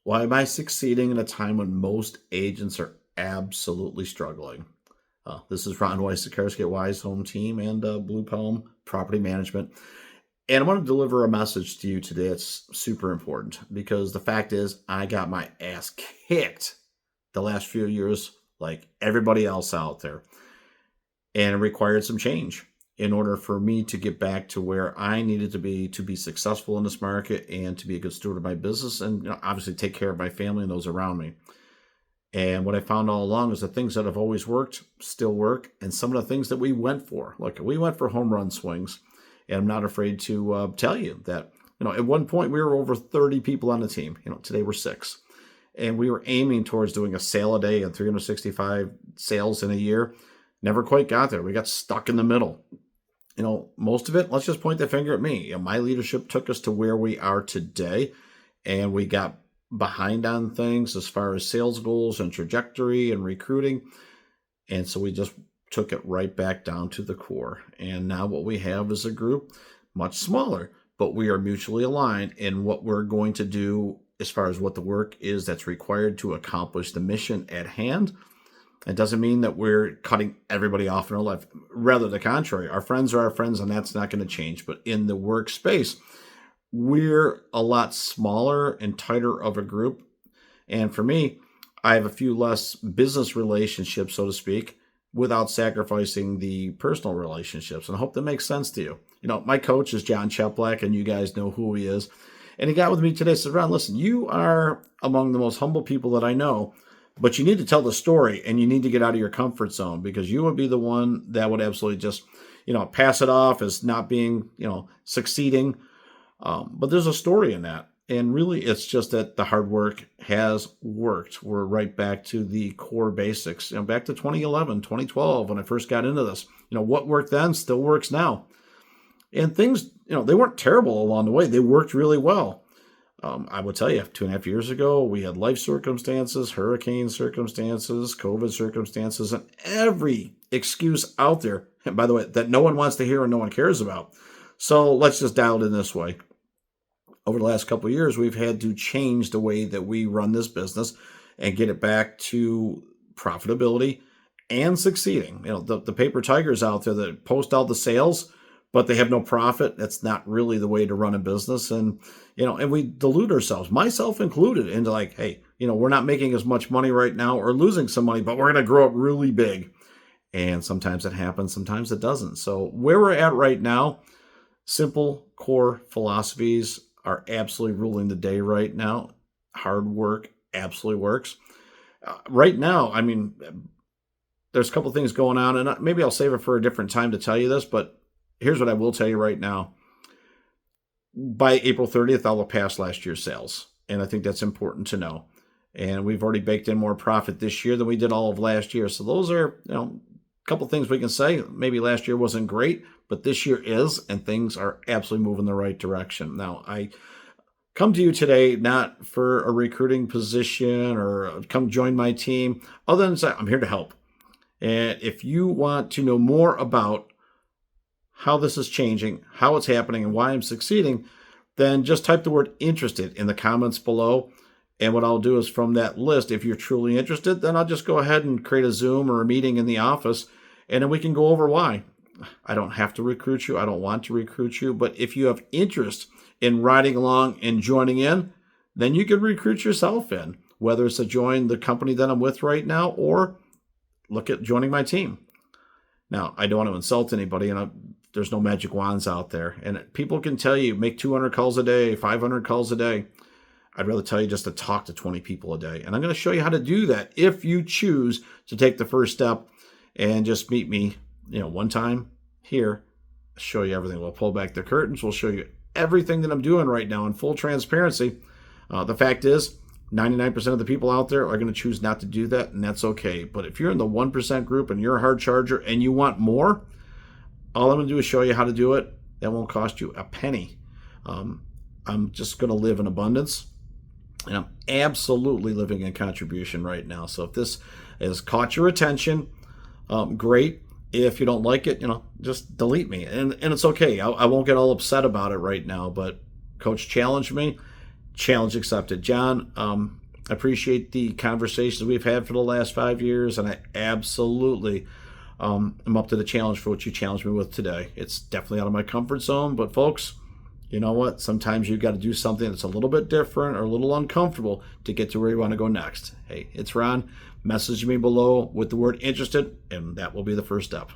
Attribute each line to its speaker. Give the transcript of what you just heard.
Speaker 1: Why am I succeeding in a time when most agents are absolutely struggling? This is Ron Weiss, Sikorsky at Wise Home Team and Blue Palm Property Management. And I want to deliver a message to you today. It's super important because the fact is, I got my ass kicked the last few years, like everybody else out there, and it required some change in order for me to get back to where I needed to be successful in this market and to be a good steward of my business and obviously take care of my family and those around me. And what I found all along is the things that have always worked still work. And some of the things that we went for, like we went for home run swings. And I'm not afraid to tell you that, at one point we were over 30 people on the team. Today we're six. And we were aiming towards doing a sale a day and 365 sales in a year. Never quite got there. We got stuck in the middle. Most of it, let's just point the finger at me. My leadership took us to where we are today. And we got behind on things as far as sales goals and trajectory and recruiting. And so we just took it right back down to the core. And now what we have is a group much smaller, but we are mutually aligned in what we're going to do as far as what the work is that's required to accomplish the mission at hand. It doesn't mean that we're cutting everybody off in our life. Rather, the contrary. Our friends are our friends, and that's not going to change. But in the workspace, we're a lot smaller and tighter of a group. And for me, I have a few less business relationships, so to speak, without sacrificing the personal relationships. And I hope that makes sense to you. My coach is John Cheplak, and you guys know who he is. And he got with me today and said, Ron, listen, you are among the most humble people that I know, but you need to tell the story and you need to get out of your comfort zone because you would be the one that would absolutely just, pass it off as not being, succeeding. But there's a story in that. And really, it's just that the hard work has worked. We're right back to the core basics, back to 2011, 2012, when I first got into this. What worked then still works now. And things, they weren't terrible along the way. They worked really well. I will tell you, 2.5 years ago, we had life circumstances, hurricane circumstances, COVID circumstances, and every excuse out there, and by the way, that no one wants to hear and no one cares about. So let's just dial it in this way. Over the last couple of years, we've had to change the way that we run this business and get it back to profitability and succeeding. The paper tigers out there that post all the sales, but they have no profit. That's not really the way to run a business. And we delude ourselves, myself included, into like, hey, we're not making as much money right now or losing some money, but we're going to grow it really big. And sometimes it happens, sometimes it doesn't. So where we're at right now, simple core philosophies are absolutely ruling the day right now. Hard work absolutely works. Right now, there's a couple things going on, and maybe I'll save it for a different time to tell you this, but here's what I will tell you right now. By April 30th, I'll have passed last year's sales, and I think that's important to know. And we've already baked in more profit this year than we did all of last year. So those are, a couple things we can say. Maybe last year wasn't great, but this year is, and things are absolutely moving the right direction. Now, I come to you today not for a recruiting position or come join my team, other than say I'm here to help. And if you want to know more about how this is changing, how it's happening, and why I'm succeeding, then just type the word interested in the comments below. And what I'll do is from that list, if you're truly interested, then I'll just go ahead and create a Zoom or a meeting in the office, and then we can go over why. I don't have to recruit you. I don't want to recruit you. But if you have interest in riding along and joining in, then you can recruit yourself in, whether it's to join the company that I'm with right now or look at joining my team. Now, I don't want to insult anybody, and there's no magic wands out there. And people can tell you, make 200 calls a day, 500 calls a day. I'd rather tell you just to talk to 20 people a day. And I'm going to show you how to do that if you choose to take the first step and just meet me, one time here, show you everything. We'll pull back the curtains. We'll show you everything that I'm doing right now in full transparency. The fact is, 99% of the people out there are going to choose not to do that, and that's okay. But if you're in the 1% group and you're a hard charger and you want more, all I'm going to do is show you how to do it. That won't cost you a penny. I'm just going to live in abundance, and I'm absolutely living in contribution right now. So if this has caught your attention, great. If you don't like it, just delete me. And it's okay. I won't get all upset about it right now, but Coach challenged me. Challenge accepted. John, I appreciate the conversations we've had for the last 5 years, and I absolutely am up to the challenge for what you challenged me with today. It's definitely out of my comfort zone, but folks, you know what? Sometimes you've got to do something that's a little bit different or a little uncomfortable to get to where you want to go next. Hey, it's Ron. Message me below with the word interested, and that will be the first step.